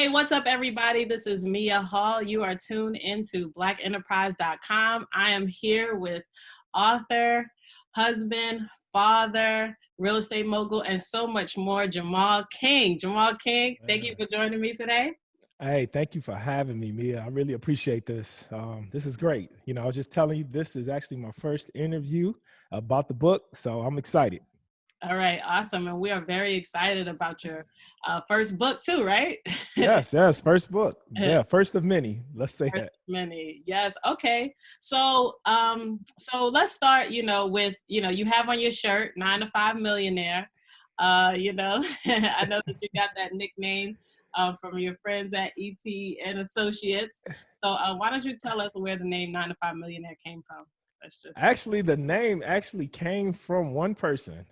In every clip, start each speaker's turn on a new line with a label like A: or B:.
A: Hey, what's up, everybody? This is Mia Hall. You are tuned into blackenterprise.com. I am here with author, husband, father, real estate mogul, and so much more, Jemal King. Jemal King, thank you for joining me today.
B: Hey, thank you for having me, Mia. I really appreciate this. This is great. I was just telling you, this is actually my first interview about the book, so I'm excited.
A: All right, awesome. And we are very excited about your first book too, right?
B: Yes, first book. Yeah, first of many. Let's say that.
A: Many. Yes. Okay. So let's start, with, you have on your shirt 9 to 5 millionaire. I know that you got that nickname from your friends at ET and Associates. So why don't you tell us where the name 9 to 5 millionaire came from?
B: Actually, the name actually came from one person,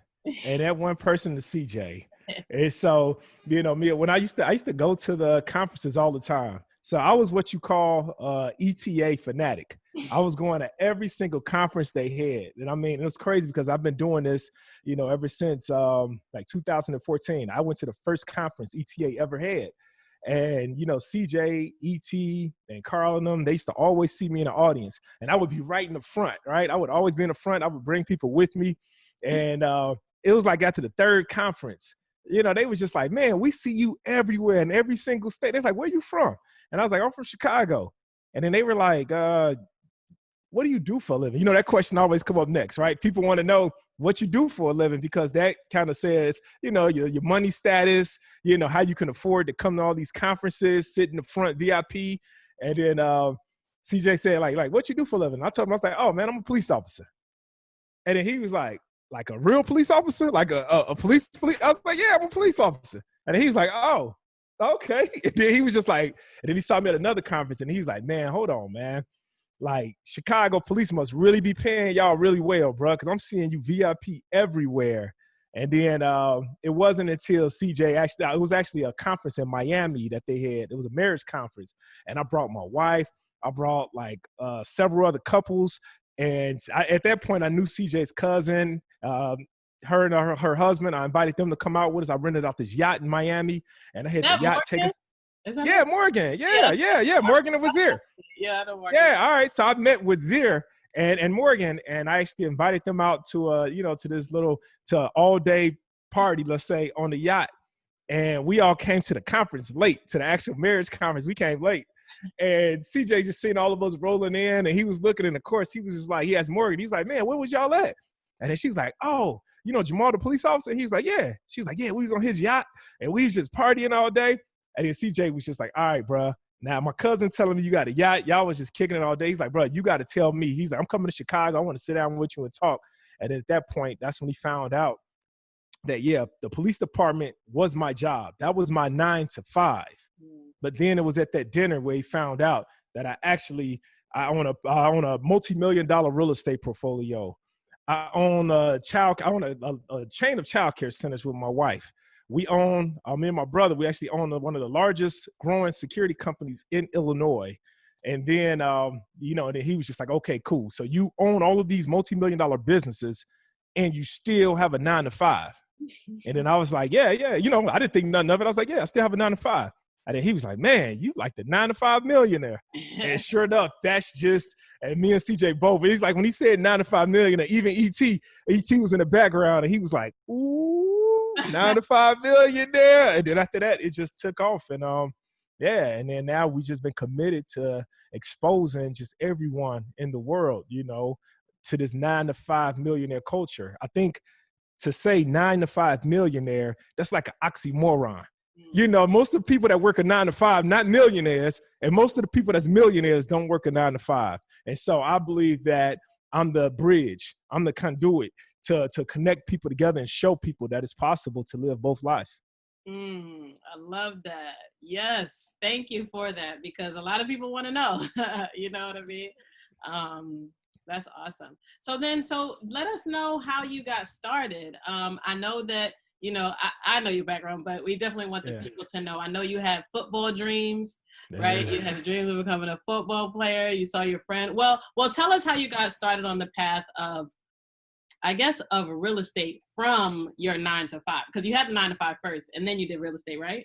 B: and that one person is CJ. And so, Mia, when I used to go to the conferences all the time. So I was what you call ETA fanatic. I was going to every single conference they had. And I mean, it was crazy because I've been doing this, ever since like 2014. I went to the first conference ETA ever had. And, CJ, ET, and Carl and them, they used to always see me in the audience. And I would be right in the front, right? I would always be in the front. I would bring people with me. And it was like after the third conference, they was just like, man, we see you everywhere in every single state. They're like, where you from? And I was like, I'm from Chicago. And then they were like, what do you do for a living? That question always come up next, right? People want to know what you do for a living because that kind of says, your money status, how you can afford to come to all these conferences, sit in the front VIP. And then CJ said, like, what you do for a living? I told him, I was like, oh, man, I'm a police officer. And then he was like a real police officer? Like a police? I was like, yeah, I'm a police officer. And then he was like, oh, okay. And then he was just like, and then he saw me at another conference and he was like, man, hold on, man. Like, Chicago police must really be paying y'all really well, bro, because I'm seeing you VIP everywhere. And then it wasn't until CJ it was actually a conference in Miami that they had. It was a marriage conference. And I brought my wife. I brought like several other couples. And at that point, I knew CJ's cousin, her and her husband. I invited them to come out with us. I rented out this yacht in Miami. And I had the yacht take us. Yeah, Morgan. Yeah. Morgan was there.
A: Yeah, I know Morgan.
B: Yeah, all right. So I met with Zir and Morgan, and I actually invited them out to to this little all-day party, let's say, on the yacht. And we all came to the conference late, to the actual marriage conference. We came late. And CJ just seen all of us rolling in, and he was looking, and of course, he was just like, he asked Morgan, he was like, man, where was y'all at? And then she was like, oh, Jamal, the police officer? He was like, yeah. She was like, yeah, we was on his yacht, and we was just partying all day. And then CJ was just like, all right, bro. Now, my cousin telling me you got a yacht. Y'all was just kicking it all day. He's like, bro, you got to tell me. He's like, I'm coming to Chicago. I want to sit down with you and talk. And then at that point, that's when he found out that, yeah, the police department was my job. That was my 9 to 5. But then it was at that dinner where he found out that I own a multi-million-dollar real estate portfolio. I own a chain of childcare centers with my wife. We own, me and my brother, we actually own one of the largest growing security companies in Illinois. And then, and then he was just like, okay, cool. So you own all of these multi-million-dollar businesses and you still have a 9 to 5. And then I was like, yeah. I didn't think nothing of it. I was like, yeah, I still have a 9 to 5. And then he was like, man, you like the 9 to 5 millionaire. And sure enough, that's just, and me and CJ both, he's like, when he said 9 to 5 millionaire, even ET was in the background and he was like, ooh. 9 to 5 millionaire. And then after that, it just took off. And and then now we just been committed to exposing just everyone in the world, to this 9 to 5 millionaire culture. I think to say 9 to 5 millionaire, that's like an oxymoron. Most of the people that work a 9 to 5, not millionaires, and most of the people that's millionaires don't work a 9 to 5. And so I believe that I'm the bridge, I'm the conduit to connect people together and show people that it's possible to live both lives.
A: I love that. Yes. Thank you for that, because a lot of people want to know, you know what I mean? That's awesome. So let us know how you got started. I know that, I know your background, but we definitely want the people to know. I know you had football dreams, right? You had dreams of becoming a football player. You saw your friend. Well, tell us how you got started on the path of real estate from your 9 to 5, because you had the 9 to 5 first and then you did real estate, right?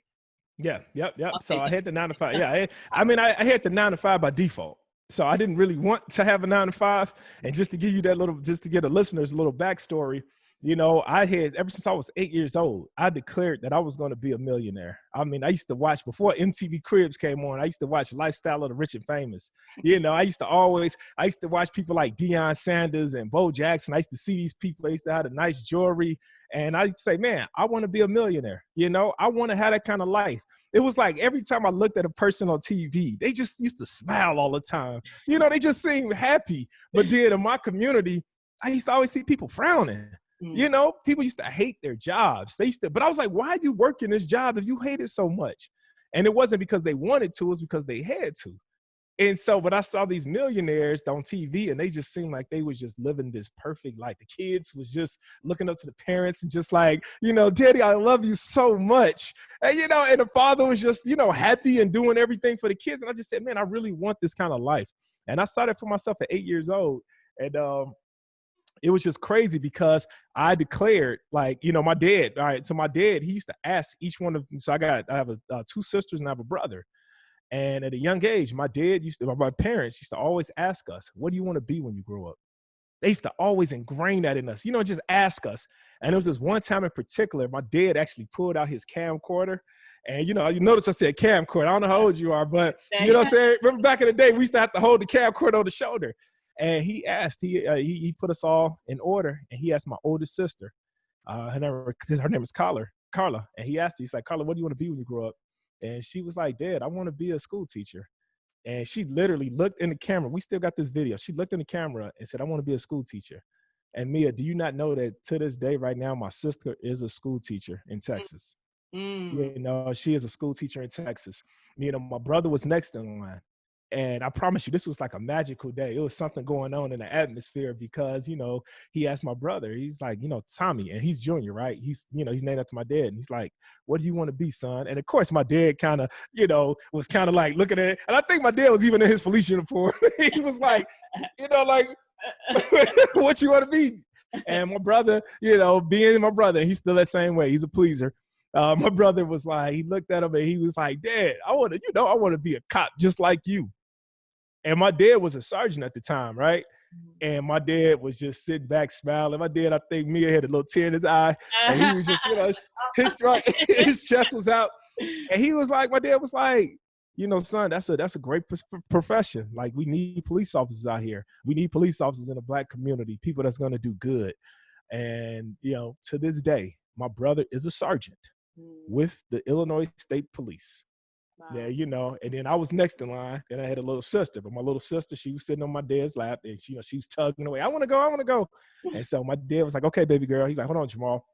B: Yeah, yep. So
A: Okay.
B: I had the 9 to 5. Yeah, I mean, I had the 9 to 5 by default. So I didn't really want to have a 9 to 5. And just to give you that little, just to give the listeners a little backstory, you know, I had ever since I was 8 years old, I declared that I was going to be a millionaire. I mean, I used to watch before MTV Cribs came on. I used to watch Lifestyle of the Rich and Famous. You know, I used to watch people like Deion Sanders and Bo Jackson. I used to see these people. They used to have the nice jewelry. And I used to say, man, I want to be a millionaire. You know, I want to have that kind of life. It was like every time I looked at a person on TV, they just used to smile all the time. You know, they just seemed happy. But then in my community, I used to always see people frowning. You know, people used to hate their jobs. They used to, but I was like, why are you working this job if you hate it so much? And it wasn't because they wanted to, it was because they had to. And so, but I saw these millionaires on TV and they just seemed like they was just living this perfect life. The kids was just looking up to the parents and just like, you know, Daddy, I love you so much. And, you know, and the father was just, you know, happy and doing everything for the kids. And I just said, man, I really want this kind of life. And I started for myself at 8 years old. And, it was just crazy because I declared, like, you know, my dad, all right, so my dad, he used to ask each one of them. So I have two sisters and I have a brother. And at a young age, my parents used to always ask us, what do you want to be when you grow up? They used to always ingrain that in us, you know, just ask us. And it was this one time in particular, my dad actually pulled out his camcorder. And, you know, you notice I said camcorder. I don't know how old you are, but, you know what I'm saying? Remember back in the day, we used to have to hold the camcorder on the shoulder. And he asked, he put us all in order. And he asked my oldest sister, her name is Carla. And he asked her, he's like, Carla, what do you want to be when you grow up? And she was like, Dad, I want to be a school teacher. And she literally looked in the camera. We still got this video. She looked in the camera and said, I want to be a school teacher. And Mia, do you not know that to this day right now, my sister is a school teacher in Texas? You know, she is a school teacher in Texas. You know, my brother was next in line. And I promise you, this was like a magical day. It was something going on in the atmosphere because, you know, he asked my brother, he's like, you know, Tommy, and he's junior, right? He's, you know, he's named after my dad. And he's like, what do you want to be, son? And of course, my dad kind of, you know, was kind of like looking at it. And I think my dad was even in his police uniform. He was like, you know, like, what you want to be? And my brother, you know, being my brother, he's still that same way. He's a pleaser. My brother was like, he looked at him and he was like, Dad, I want to be a cop just like you. And my dad was a sergeant at the time, right? And my dad was just sitting back, smiling. My dad, I think Mia had a little tear in his eye. And he was just, you know, his chest was out. And he was like, my dad was like, you know, son, that's a great profession. Like, we need police officers out here. We need police officers in the Black community, people that's going to do good. And, you know, to this day, my brother is a sergeant with the Illinois State Police. Wow. Yeah, you know, and then I was next in line, and I had a little sister, but my little sister, she was sitting on my dad's lap, and she, you know, she was tugging away. I want to go. And so my dad was like, okay, baby girl. He's like, hold on, Jamal.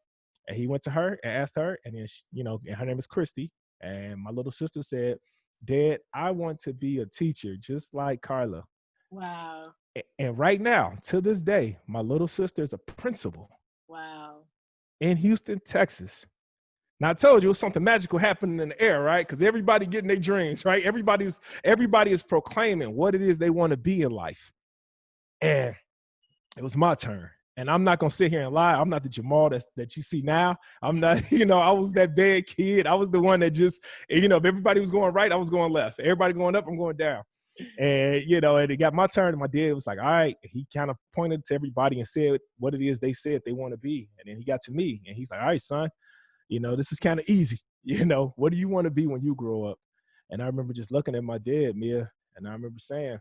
B: And he went to her and asked her, and then, you know, and her name is Christy. And my little sister said, Dad, I want to be a teacher just like Carla.
A: Wow.
B: And right now, to this day, my little sister is a principal.
A: Wow.
B: In Houston, Texas. Now, I told you it was something magical happening in the air, right? Because everybody getting their dreams, right? Everybody is proclaiming what it is they want to be in life. And it was my turn. And I'm not going to sit here and lie. I'm not the Jamal that you see now. I'm not, you know, I was that bad kid. I was the one that just, you know, if everybody was going right, I was going left. Everybody going up, I'm going down. And, you know, and it got my turn. And my dad was like, all right. He kind of pointed to everybody and said what it is they said they want to be. And then he got to me and he's like, all right, son. You know, this is kind of easy. You know, what do you want to be when you grow up? And I remember just looking at my dad, Mia, and I remember saying,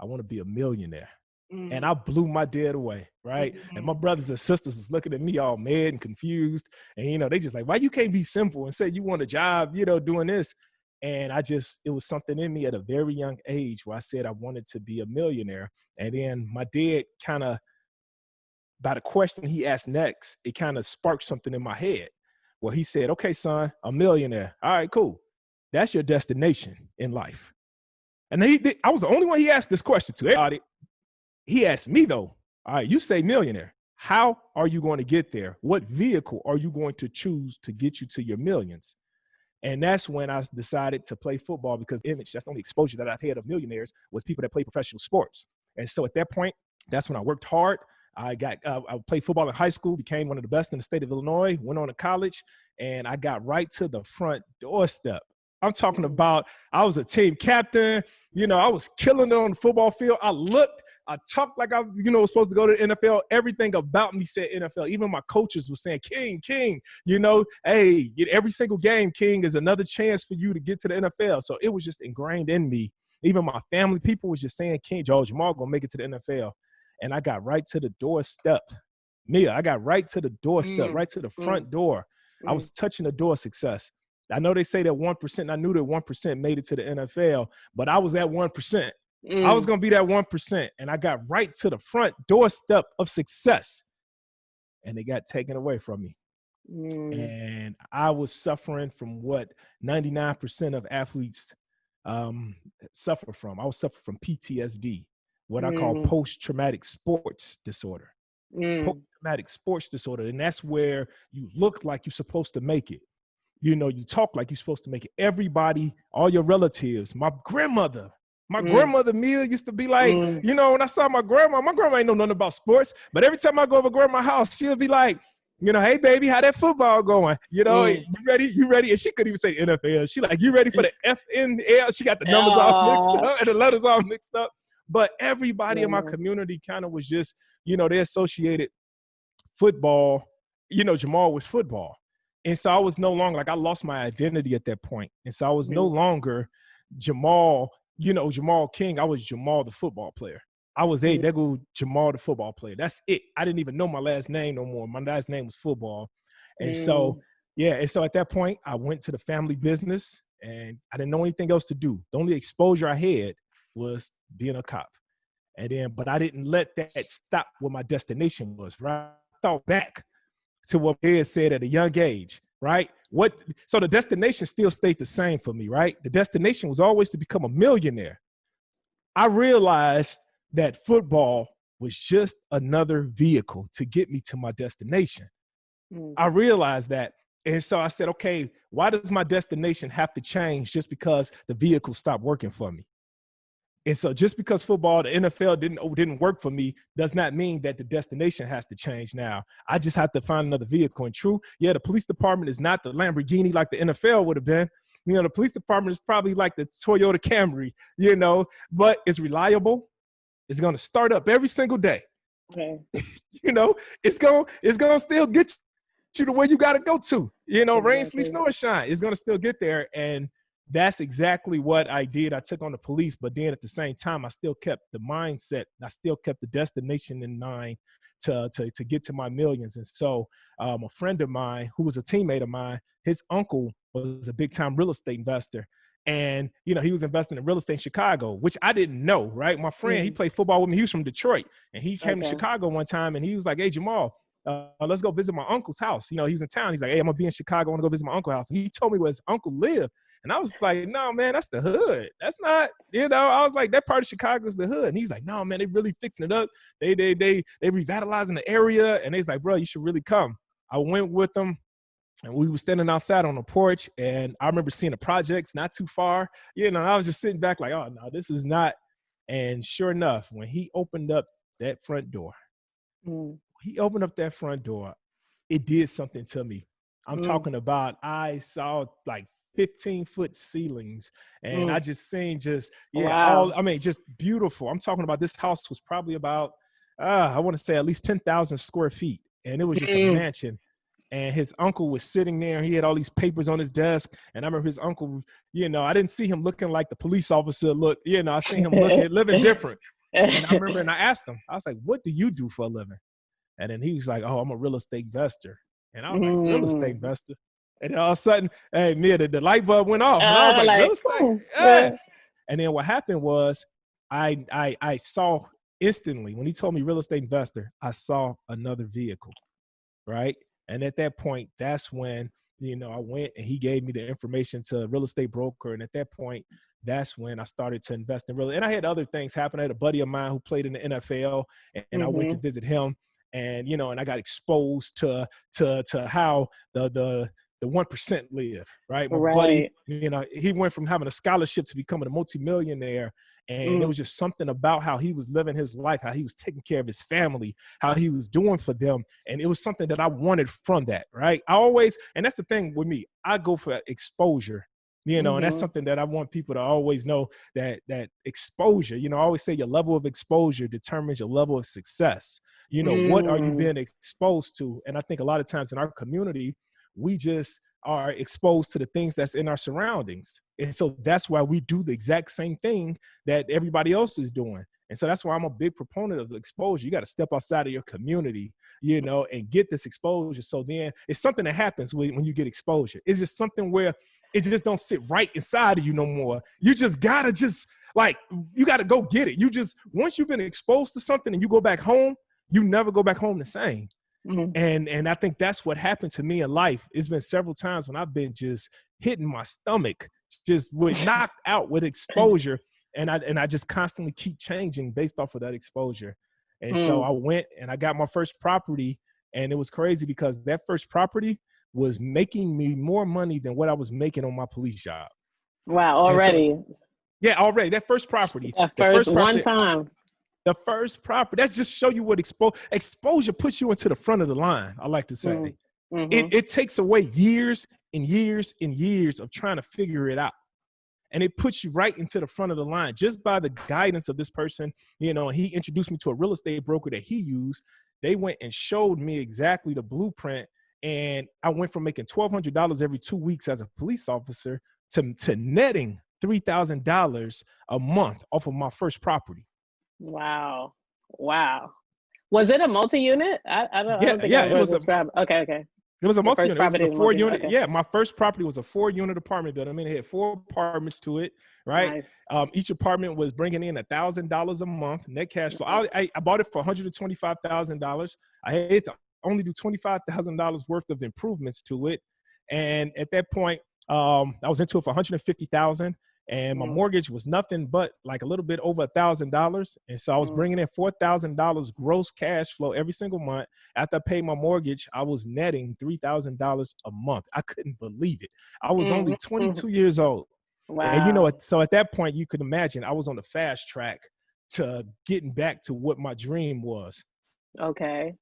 B: I want to be a millionaire. And I blew my dad away, right? And my brothers and sisters was looking at me all mad and confused. And, you know, they just like, why you can't be simple and say you want a job, you know, doing this? And it was something in me at a very young age where I said I wanted to be a millionaire. And then my dad kind of, by the question he asked next, it kind of sparked something in my head. Well, he said, okay, son, a millionaire. All right, cool. That's your destination in life. And I was the only one he asked this question to. Everybody, he asked me, though, all right, you say millionaire. How are you going to get there? What vehicle are you going to choose to get you to your millions? And that's when I decided to play football because that's the only exposure that I've had of millionaires was people that play professional sports. And so at that point, that's when I worked hard. I played football in high school, became one of the best in the state of Illinois, went on to college, and I got right to the front doorstep. I'm talking about I was a team captain. I was killing it on the football field. I talked like I, was supposed to go to the NFL. Everything about me said NFL. Even my coaches were saying, King, hey, every single game, King, is another chance for you to get to the NFL. So it was just ingrained in me. Even my family, people was just saying, King, Jamal gonna make it to the NFL. And I got right to the doorstep. Mia, I got right to the doorstep, right to the front door. I was touching the door of success. I know they say that 1%. I knew that 1% made it to the NFL, but I was at 1%. I was going to be that 1%. And I got right to the front doorstep of success. And they got taken away from me. And I was suffering from what 99% of athletes suffer from. I was suffering from PTSD, what I call post-traumatic sports disorder. Post-traumatic sports disorder. And that's where you look like you're supposed to make it. You talk like you're supposed to make it. Everybody, all your relatives, my grandmother, Mia, used to be like, when I saw my grandma ain't know nothing about sports, but every time I go over grandma's house, she'll be like, hey, baby, how that football going? You ready? And she couldn't even say NFL. She like, you ready for the FNL? She got the numbers all mixed up and the letters all mixed up. But everybody in my community kind of was just, they associated football, Jamal was football. And so I was no longer, I lost my identity at that point. And so I was no longer Jamal, Jemal King. I was Jamal, the football player. I was, there go Jamal, the football player. That's it. I didn't even know my last name no more. My last name was football. And so, and so at that point, I went to the family business and I didn't know anything else to do. The only exposure I had was being a cop. But I didn't let that stop what my destination was, right? I thought back to what Ed said at a young age, right? So the destination still stayed the same for me, right? The destination was always to become a millionaire. I realized that football was just another vehicle to get me to my destination. I realized that. And so I said, okay, why does my destination have to change just because the vehicle stopped working for me? And so just because football, the NFL didn't work for me does not mean that the destination has to change now. I just have to find another vehicle. And true, the police department is not the Lamborghini like the NFL would have been. The police department is probably like the Toyota Camry, but it's reliable. It's going to start up every single day. Okay. It's going to still get you to where you got to go to, rain, sleet, snow, or shine. It's going to still get there. And that's exactly what I did. I took on the police, but then at the same time, I still kept the mindset. I still kept the destination in mind to get to my millions. And so a friend of mine who was a teammate of mine, his uncle was a big time real estate investor. And, he was investing in real estate in Chicago, which I didn't know, right? My friend, he played football with me. He was from Detroit. And he came to Chicago one time and he was like, hey, Jamal, let's go visit my uncle's house. He was in town. He's like, hey, I'm going to be in Chicago. I want to go visit my uncle's house. And he told me where his uncle lived. And I was like, no, man, that's the hood. That's not, I was like, that part of Chicago is the hood. And he's like, no, man, they really fixing it up. They revitalizing the area. And he's like, bro, you should really come. I went with them. And we were standing outside on the porch. And I remember seeing the projects not too far. And I was just sitting back like, oh, no, this is not. And sure enough, when he opened up that front door, it did something to me. I'm talking about, I saw like 15-foot ceilings and I just seen just beautiful. I'm talking about this house was probably about, I want to say at least 10,000 square feet. And it was just a mansion. And his uncle was sitting there. He had all these papers on his desk. And I remember his uncle, I didn't see him looking like the police officer look, I seen him living different. And I remember, and I asked him, I was like, what do you do for a living? And then he was like, oh, I'm a real estate investor. And I was like, real estate investor? And then all of a sudden, hey, Mia, the light bulb went off. And I was like, real estate? Yeah. And then what happened was I saw instantly, when he told me real estate investor, I saw another vehicle, right? And at that point, that's when, I went and he gave me the information to a real estate broker. And at that point, that's when I started to invest in real estate. And I had other things happen. I had a buddy of mine who played in the NFL and I went to visit him. And, and I got exposed to how the the 1% live, right? My buddy,
A: Right.
B: he went from having a scholarship to becoming a multimillionaire. And it
A: Mm.
B: was just something about how he was living his life, how he was taking care of his family, how he was doing for them. And it was something that I wanted from that, right? And that's the thing with me, I go for exposure, and that's
A: Mm-hmm.
B: something that I want people to always know, that exposure, I always say your level of exposure determines your level of success. What are you
A: Mm.
B: being exposed to? And I think a lot of times in our community, we just are exposed to the things that's in our surroundings. And so that's why we do the exact same thing that everybody else is doing. And so that's why I'm a big proponent of exposure. You got to step outside of your community, and get this exposure. So then it's something that happens when you get exposure. It's just something where it just don't sit right inside of you no more. You just gotta you gotta go get it. Once you've been exposed to something and you go back home, you never go back home the same.
A: Mm.
B: And I think that's what happened to me in life. It's been several times when I've been just hitting my stomach, just knocked out with exposure. And I just constantly keep changing based off of that exposure. And so
A: Mm.
B: I went and I got my first property, and it was crazy because that first property was making me more money than what I was making on my police job.
A: Wow.
B: And so,
A: Already.
B: yeah, already that first property,
A: At
B: the
A: first,
B: first
A: one
B: property,
A: time.
B: the first property, that's just show you what exposure puts you into the front of the line. I like to say
A: Mm. Mm-hmm.
B: it takes away years and years and years of trying to figure it out. And it puts you right into the front of the line just by the guidance of this person. He introduced me to a real estate broker that he used. They went and showed me exactly the blueprint. And I went from making $1,200 every 2 weeks as a police officer to netting $3,000 a month off of my first property.
A: Wow. Wow. Was it a multi-unit? I don't think I
B: Yeah, it
A: ever
B: was a
A: described. Okay. Okay.
B: It was a
A: Your first
B: multi-unit. It was
A: property
B: a
A: is a multi-unit.
B: 4-unit.
A: Okay.
B: Yeah, my first property was a 4-unit apartment building. I mean, it had 4 apartments to it, right?
A: Nice.
B: Each apartment was bringing in $1,000 a month net cash flow.
A: Nice.
B: I bought it for $125,000. I had to only do $25,000 worth of improvements to it, and at that point, I was into it for $150,000. And my
A: Mm.
B: mortgage was nothing but like a little bit over $1,000. And so I was
A: Mm.
B: bringing in $4,000 gross cash flow every single month. After I paid my mortgage, I was netting $3,000 a month. I couldn't believe it. I was only
A: Mm-hmm.
B: 22 years old. And
A: Wow.
B: so at that point, you could imagine I was on the fast track to getting back to what my dream was.
A: Okay.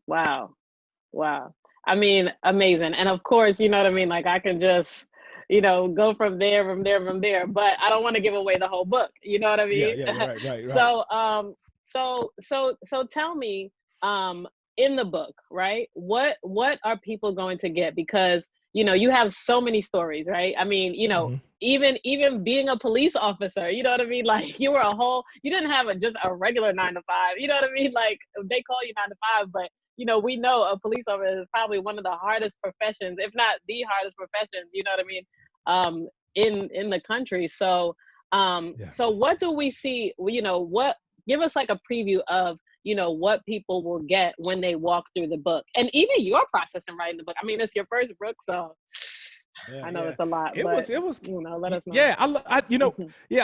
A: Wow. Wow. I mean, amazing. And of course, you know what I mean? Like I can just, go from there, from there, from there. But I don't want to give away the whole book. You know what I
B: Yeah,
A: mean?
B: yeah, right.
A: So tell me, in the book, right? What are people going to get? Because, you have so many stories, right? I mean,
B: Mhm.
A: even being a police officer, you know what I mean? Like you didn't have just a regular 9 to 5, you know what I mean? Like they call you 9 to 5, but we know a police officer is probably one of the hardest professions, if not the hardest profession, you know what I mean, in the country.
B: Yeah.
A: So what do we see? What give us like a preview of what people will get when they walk through the book, and even your process in writing the book. I mean, it's your first book, so
B: Yeah,
A: I know
B: yeah.
A: it's a lot,
B: It
A: but
B: was,
A: let us know.
B: yeah.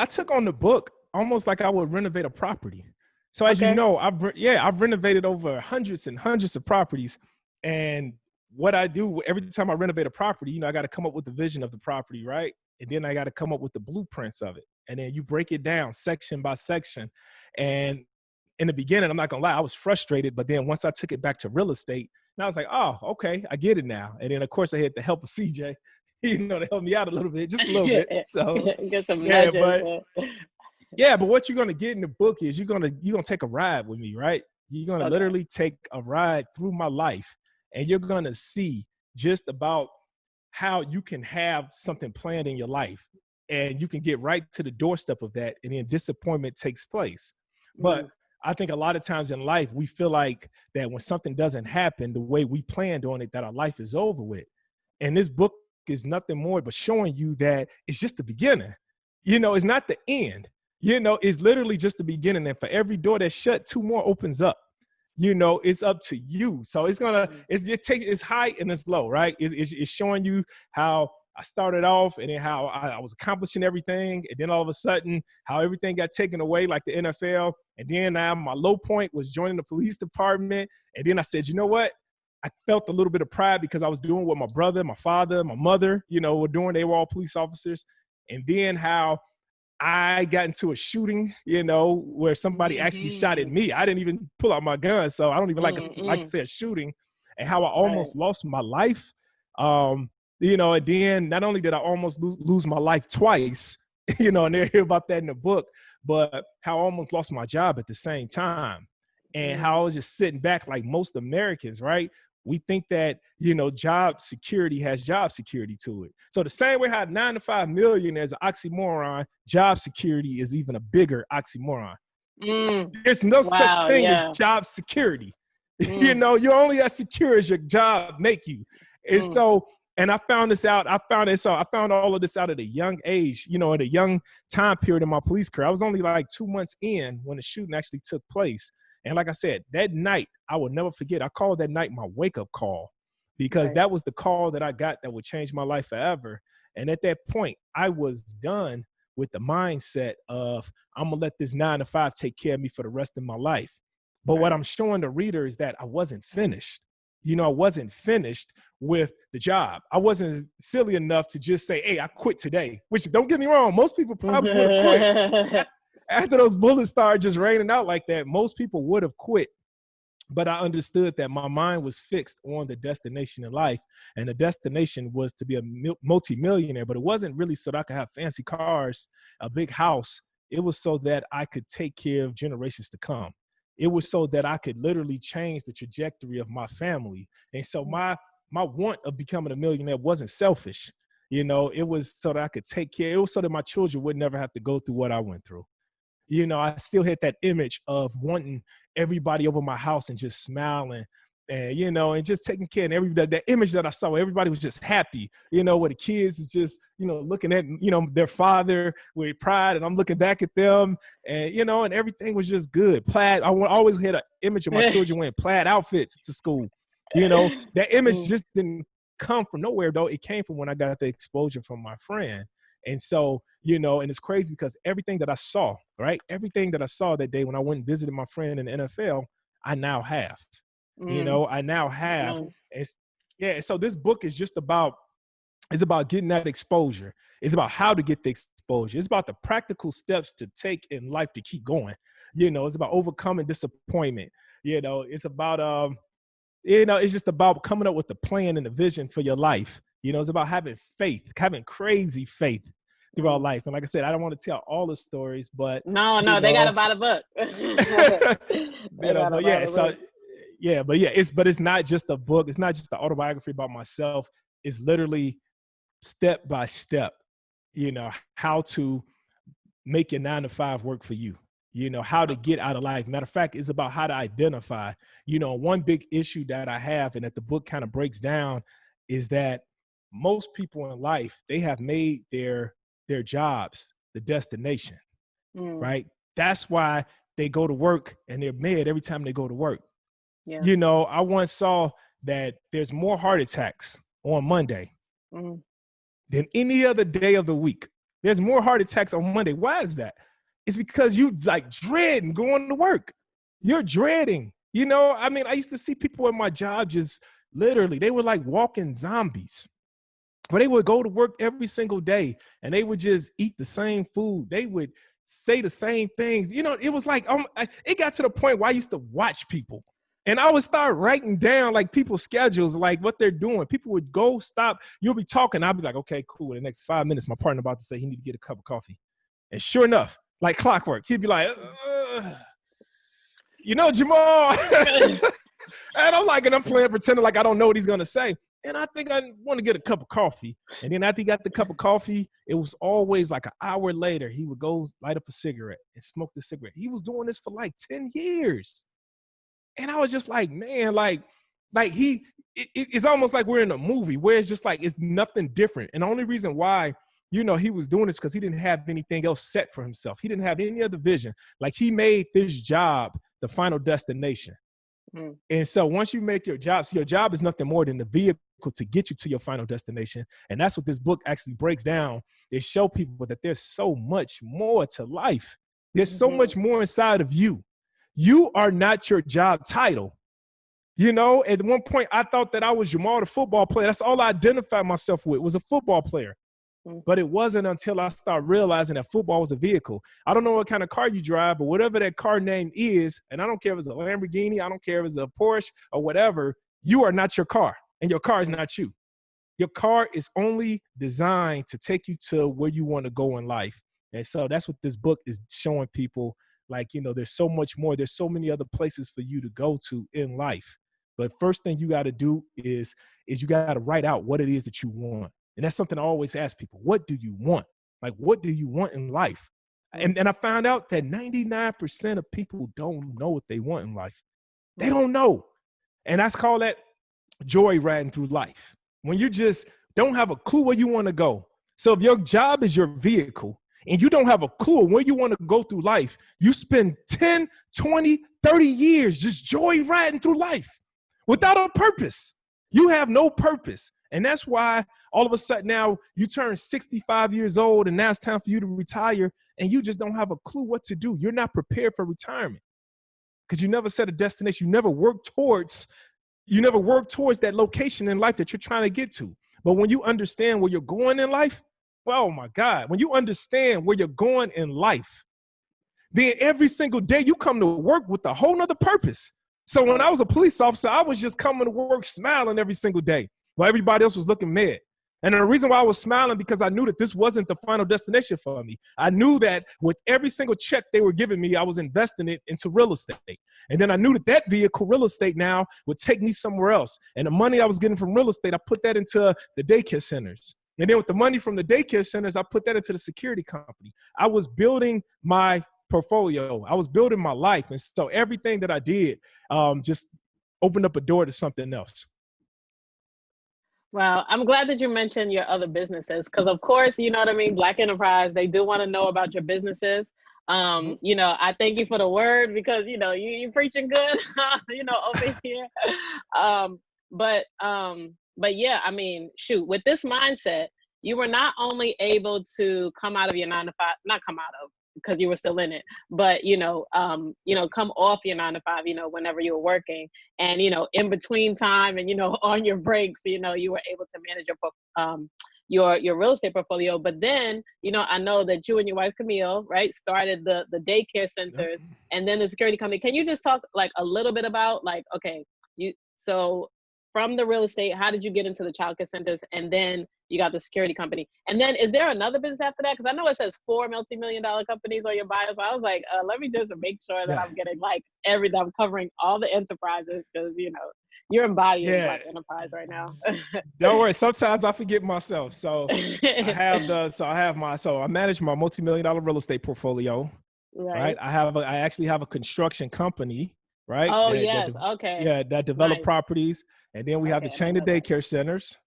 B: I took on the book almost like I would renovate a property. So as you
A: Okay.
B: know, I've renovated over hundreds and hundreds of properties. And what I do every time I renovate a property, I got to come up with the vision of the property, right? And then I got to come up with the blueprints of it. And then you break it down section by section. And in the beginning, I'm not gonna lie, I was frustrated. But then once I took it back to real estate, and I was like, oh, okay, I get it now. And then of course I had the help of CJ, to help me out a little bit, just a little bit. So
A: Get some
B: yeah,
A: nudges.
B: but what you're gonna get in the book is you're gonna take a ride with me, right? You're gonna
A: Okay.
B: literally take a ride through my life, and you're gonna see just about how you can have something planned in your life, and you can get right to the doorstep of that, and then disappointment takes place. But
A: Mm.
B: I think a lot of times in life, we feel like that when something doesn't happen the way we planned on it, that our life is over with. And this book is nothing more but showing you that it's just the beginning. It's not the end. It's literally just the beginning. And for every door that's shut, 2 more opens up. It's up to you. So it's high and it's low, right? It's showing you how I started off, and then how I was accomplishing everything, and then all of a sudden how everything got taken away, like the NFL. And then my low point was joining the police department. And then I said, you know what? I felt a little bit of pride because I was doing what my brother, my father, my mother, were doing. They were all police officers. And then how I got into a shooting, where somebody actually shot at me. I didn't even pull out my gun, so I don't even like to say a shooting. And how I almost lost my life. And then not only did I almost lose my life twice, and they hear about that in the book, but how I almost lost my job at the same time. And how I was just sitting back like most Americans, right? We think that, job security has job security to it. So the same way how 9 to 5 millionaire is an oxymoron, job security is even a bigger oxymoron. There's no such thing as job security. You're only as secure as your job make you. And so, and I found this out. I found all of this out at a young age, at a young time period in my police career. I was only like 2 months in when the shooting actually took place. And like I said, that night, I will never forget. I called that night my wake-up call, because that was the call that I got that would change my life forever. And at that point, I was done with the mindset of, I'm going to let this 9 to 5 take care of me for the rest of my life. But what I'm showing the reader is that I wasn't finished. I wasn't finished with the job. I wasn't silly enough to just say, hey, I quit today, which, don't get me wrong, most people probably would have quit. After those bullets started just raining out like that, most people would have quit. But I understood that my mind was fixed on the destination in life. And the destination was to be a multi-millionaire. But it wasn't really so that I could have fancy cars, a big house. It was so that I could take care of generations to come. It was so that I could literally change the trajectory of my family. And so my want of becoming a millionaire wasn't selfish. It was so that I could take care. It was so that my children would never have to go through what I went through. I still had that image of wanting everybody over my house and just smiling and, and just taking care of everybody. That image that I saw, everybody was just happy, where the kids is just, looking at, their father with pride, and I'm looking back at them and, and everything was just good. Plaid, I always had an image of my children wearing plaid outfits to school. That image just didn't come from nowhere, though. It came from when I got the exposure from my friend. And so, and it's crazy because everything that I saw, right? Everything that I saw that day when I went and visited my friend in the NFL, I now have, I now have. So this book is just about, it's about getting that exposure. It's about how to get the exposure. It's about the practical steps to take in life to keep going. It's about overcoming disappointment. It's about, it's just about coming up with a plan and a vision for your life. It's about having faith, having crazy faith throughout life. And like I said, I don't want to tell all the stories, but
A: no, they got to buy the book.
B: It's not just a book. It's not just an autobiography about myself. It's literally step by step, how to make your 9 to 5 work for you. How to get out of life. Matter of fact, it's about how to identify. One big issue that I have and that the book kind of breaks down is that most people in life, they have made their jobs the destination, right? That's why they go to work and they're mad every time they go to work. Yeah. I once saw that there's more heart attacks on Monday than any other day of the week. There's more heart attacks on Monday. Why is that? It's because you like dreading going to work. You're dreading. I used to see people in my job just literally, they were like walking zombies. But they would go to work every single day and they would just eat the same food. They would say the same things. It was like, it got to the point where I used to watch people and I would start writing down like people's schedules, like what they're doing. People would go, stop. You'll be talking. I'll be like, okay, cool. In the next 5 minutes, my partner about to say he need to get a cup of coffee. And sure enough, like clockwork, he'd be like, Jamal. And I'm playing, pretending like I don't know what he's going to say. And I think I want to get a cup of coffee. And then after he got the cup of coffee, it was always like an hour later, he would go light up a cigarette and smoke the cigarette. He was doing this for like 10 years. And I was just like, man, it's almost like we're in a movie where it's just like, it's nothing different. And the only reason why, he was doing this because he didn't have anything else set for himself. He didn't have any other vision. Like he made this job the final destination. And so once you make your job, so your job is nothing more than the vehicle to get you to your final destination. And that's what this book actually breaks down. It shows people that there's so much more to life. There's so much more inside of you. You are not your job title. You know, at one point I thought that I was Jamal, the football player. That's all I identified myself with, was a football player. But it wasn't until I started realizing that football was a vehicle. I don't know what kind of car you drive, but whatever that car name is, and I don't care if it's a Lamborghini, I don't care if it's a Porsche or whatever, you are not your car, and your car is not you. Your car is only designed to take you to where you want to go in life. And so that's what this book is showing people. Like, you know, there's so much more. There's so many other places for you to go to in life. But first thing you got to do is you got to write out what it is that you want. And that's something I always ask people. What do you want? Like, what do you want in life? And I found out that 99% of people don't know what they want in life. They don't know. And that's called that joy riding through life. When you just don't have a clue where you want to go. So if your job is your vehicle and you don't have a clue where you want to go through life, you spend 10, 20, 30 years just joy riding through life without a purpose. You have no purpose. And that's why all of a sudden now you turn 65 years old and now it's time for you to retire and you just don't have a clue what to do. You're not prepared for retirement because you never set a destination. You never work towards that location in life that you're trying to get to. But when you understand where you're going in life, well, oh my God, when you understand where you're going in life, then every single day you come to work with a whole nother purpose. So when I was a police officer, I was just coming to work smiling every single day while everybody else was looking mad. And the reason why I was smiling because I knew that this wasn't the final destination for me. I knew that with every single check they were giving me, I was investing it into real estate. And then I knew that that vehicle, real estate now, would take me somewhere else. And the money I was getting from real estate, I put that into the daycare centers. And then with the money from the daycare centers, I put that into the security company. I was building my portfolio. I was building my life. And so everything that I did just opened up a door to something else.
A: Wow, I'm glad that you mentioned your other businesses because, of course, you know what I mean. Black Enterprise, they do want to know about your businesses. You know, I thank you for the word because you know you preaching good, you know, over here. But yeah, I mean, shoot, with this mindset, you were not only able to come out of your 9 to 5, not come out of because you were still in it, but you know, come off your 9 to 5, you know, whenever you were working, and you know, in between time, and you know, on your breaks, you know, you were able to manage your real estate portfolio. But then, you know, I know that you and your wife Camille, right, started the daycare centers and then the security company. Can you just talk like a little bit about like, okay, so from the real estate, how did you get into the childcare centers, and then you got the security company, and then is there another business after that? Because I know it says 4 multi-million-dollar companies on your bio, so I was like, let me just make sure that I'm getting like everything, I'm covering all the enterprises because you know you're embodying Black Enterprise right now.
B: Don't worry. Sometimes I forget myself. So I manage my multi-million-dollar real estate portfolio. Right. I actually have a construction company. Right.
A: Oh, yes. Okay.
B: Yeah. That develop properties. And then we have the chain of daycare centers.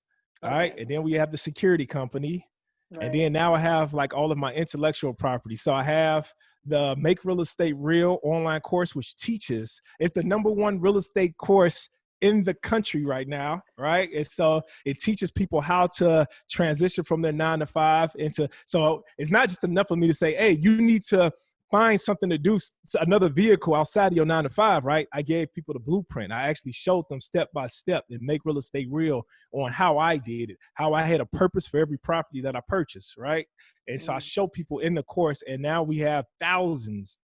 B: Right. And then we have the security company. Right. And then now I have like all of my intellectual property. So I have the Make Real Estate Real online course, which teaches, it's the #1 real estate course in the country right now, right? And so it teaches people how to transition from their 9 to 5 into, so it's not just enough for me to say, hey, you need to find something to do, another vehicle outside of your 9 to 5, right? I gave people the blueprint. I actually showed them step by step and Make Real Estate Real on how I did it, how I had a purpose for every property that I purchased, right? And so I show people in the course, and now we have thousands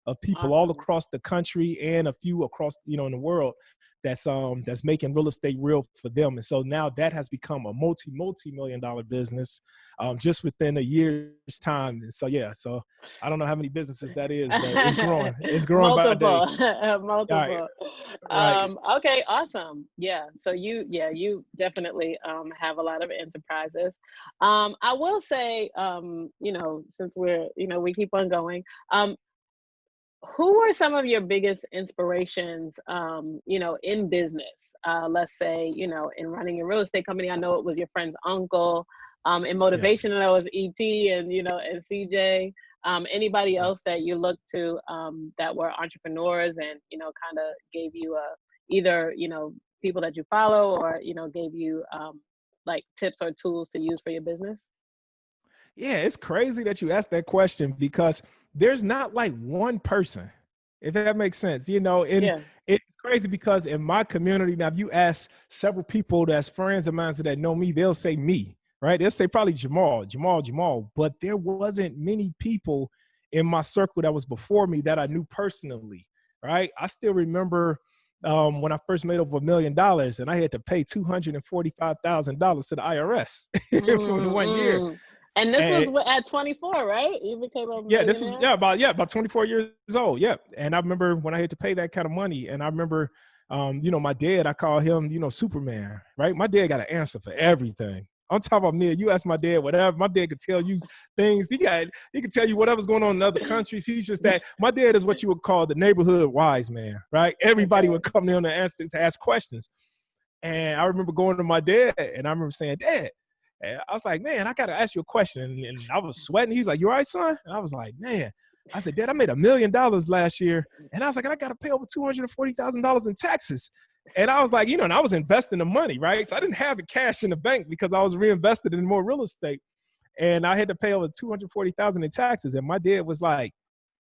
B: of people all across the country and a few across, you know, in the world that's making real estate real for them. And so now that has become a multi-million-dollar business just within a year's time. And so, yeah, so I don't know how many businesses that is, but it's growing. It's growing by the day.
A: Multiple. Right. Okay, awesome. Yeah. So you definitely have a lot of enterprises. I will say, you know, since we keep on going, who were some of your biggest inspirations, you know, in business? Let's say, you know, in running your real estate company, I know it was your friend's uncle. In motivation, I know it was ET and, you know, and CJ. Anybody else that you look to that were entrepreneurs and, you know, kind of gave you either, you know, people that you follow or, you know, gave you like tips or tools to use for your business?
B: Yeah, it's crazy that you asked that question because there's not like one person, if that makes sense. You know, it's crazy because in my community now, if you ask several people that's friends of mine that know me, they'll say me, right? They'll say probably Jamal, but there wasn't many people in my circle that was before me that I knew personally, right? I still remember when I first made over $1 million and I had to pay $245,000 to the IRS in 1 year.
A: Mm-hmm. And this was
B: And
A: at 24, right? You became a
B: yeah, this is
A: millionaire?
B: about 24 years old. Yeah. And I remember when I had to pay that kind of money. And I remember my dad, I call him, Superman, right? My dad got an answer for everything. I'm talking about me. You ask my dad whatever. My dad could tell you things. He could tell you whatever's going on in other countries. He's just that. My dad is what you would call the neighborhood wise man, right? Everybody
A: Okay.
B: would come to him to ask questions. And I remember going to my dad, and I remember saying, "Dad," and I was like, "Man, I got to ask you a question." And I was sweating. He's like, "You all right, son?" And I was like, "Man," I said, "Dad, I made $1 million last year," and I was like, "I got to pay over $240,000 in taxes." And I was like, and I was investing the money, right? So I didn't have the cash in the bank because I was reinvested in more real estate, and I had to pay over $240,000 in taxes. And my dad was like,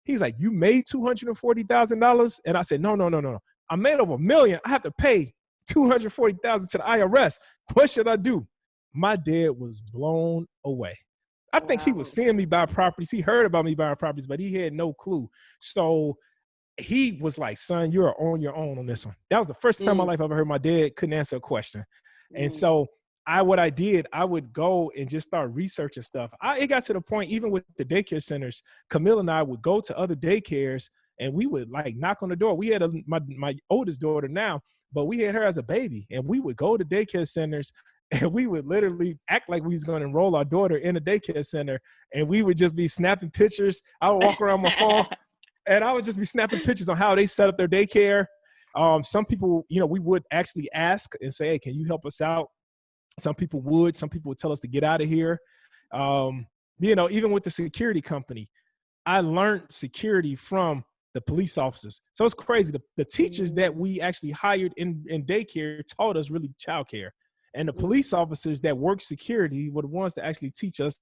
B: he's like, "You made $240,000?" And I said, "No, no, no, no. I made over $1 million. I have to pay $240,000 to the IRS. What should I do?" My dad was blown away. I think he was
A: Wow.
B: seeing me buy properties. He heard about me buying properties, but he had no clue. So he was like, "Son, you're on your own on this one." That was the first time in my
A: Mm,
B: life I ever heard my dad couldn't answer a question. And
A: mm,
B: so what I did, I would go and just start researching stuff. It got to the point, even with the daycare centers, Camille and I would go to other daycares and we would like knock on the door. We had my oldest daughter now, but we had her as a baby, and we would go to daycare centers and we would literally act like we was going to enroll our daughter in a daycare center, and we would just be snapping pictures. I would walk around my phone and I would just be snapping pictures on how they set up their daycare. Some people, we would actually ask and say, "Hey, can you help us out?" Some people would tell us to get out of here. Even with the security company, I learned security from the police officers. So it's crazy. The teachers that
A: mm,
B: we actually hired in daycare taught us really childcare. And the
A: mm.
B: police officers that work security were the ones that actually teach us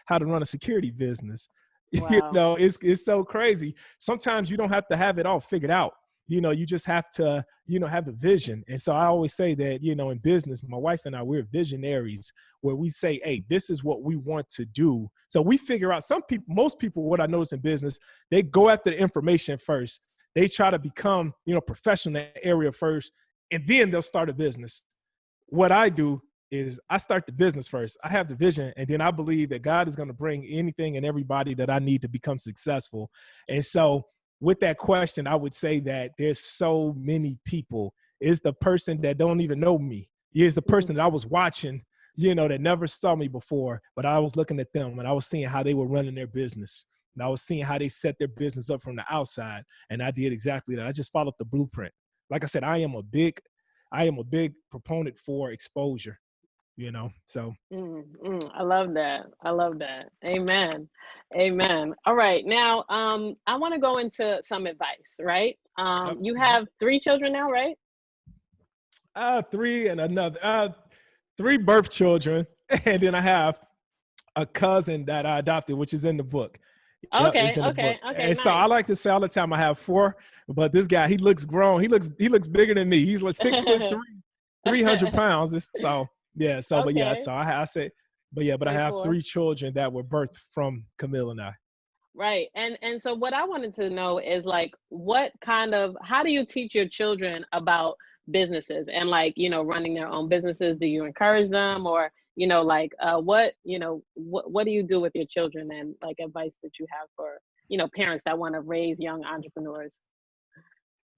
B: how to run a security business.
A: Wow.
B: It's so crazy. Sometimes you don't have to have it all figured out. You just have to, have the vision. And so I always say that, in business, my wife and I, we're visionaries where we say, "Hey, this is what we want to do." So we figure out most people, what I notice in business, they go after the information first. They try to become, professional in that area first, and then they'll start a business. What I do is I start the business first. I have the vision, and then I believe that God is going to bring anything and everybody that I need to become successful. And so with that question, I would say that there's so many people. Is the person that don't even know me. Is the
A: Mm,
B: person that I was watching, that never saw me before, but I was looking at them and I was seeing how they were running their business. And I was seeing how they set their business up from the outside. And I did exactly that. I just followed the blueprint. Like I said, I am a big proponent for exposure, so.
A: I love that. I love that. Amen. Amen. All right. Now, I want to go into some advice, right?
B: Yep.
A: You have 3 children now, right?
B: Three and another, three birth children. And then I have a cousin that I adopted, which is in the book. Yeah, it's
A: Okay.
B: in the book.
A: Okay. Okay.
B: And so I
A: Nice.
B: like to say all the time I have four, but this guy, he looks grown. He looks bigger than me. He's like 6'3", 300 pounds. So yeah. So but yeah.
A: Okay.
B: So I say, but I
A: Say
B: have
A: 4.
B: 3 children that were birthed from Camille and I.
A: Right. And so what I wanted to know is like how do you teach your children about businesses and like, running their own businesses? Do you encourage them or, what do you do with your children and like advice that you have for, parents that want to raise young entrepreneurs?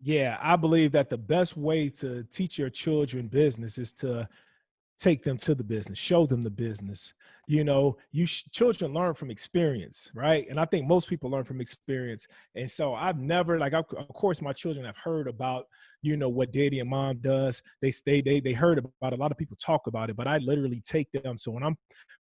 B: Yeah, I believe that the best way to teach your children business is to take them to the business, show them the business. Children learn from experience, right? And I think most people learn from experience. And so I've never, of course, my children have heard about, what daddy and mom does. They heard about it. A lot of people talk about it, but I literally take them. So when I'm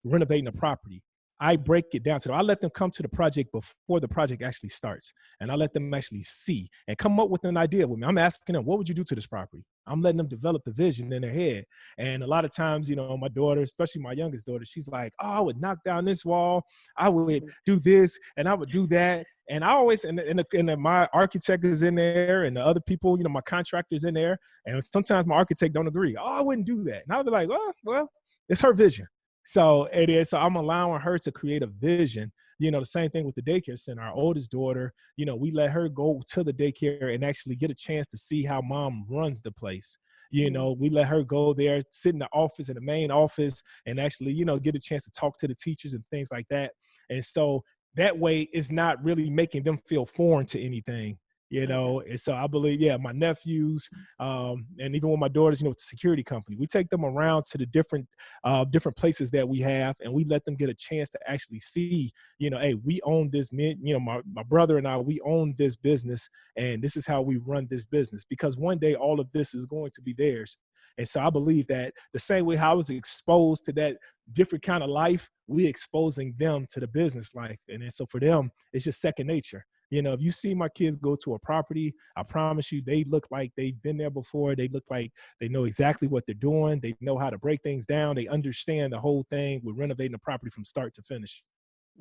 B: renovating a property, I break it down to them. I let them come to the project before the project actually starts. And I let them actually see and come up with an idea with me. I'm asking them, what would you do to this property? I'm letting them develop the vision in their head. And a lot of times, my daughter, especially my youngest daughter, she's like, "Oh, I would knock down this wall. I would
A: Mhm.
B: do this and I would do that." And I always, my architect is in there, and the other people, my contractor's in there. And sometimes my architect don't agree. Oh, I wouldn't do that. And I'll be like, oh, well, it's her vision. So it is. So I'm allowing her to create a vision. The same thing with the daycare center. Our oldest daughter, we let her go to the daycare and actually get a chance to see how mom runs the place. We let her go there, sit in the office, in the main office, and actually, get a chance to talk to the teachers and things like that. And so that way it's not really making them feel foreign to anything. And so I believe, my nephews, and even with my daughters, with the security company, we take them around to the different places that we have, and we let them get a chance to actually see, hey, we own this, my brother and I, we own this business, and this is how we run this business, because one day all of this is going to be theirs. And so I believe that the same way how I was exposed to that different kind of life, we exposing them to the business life. And then so for them, it's just second nature. If you see my kids go to a property, I promise you, they look like they've been there before. They look like they know exactly what they're doing. They know how to break things down. They understand the whole thing with renovating the property from start to finish.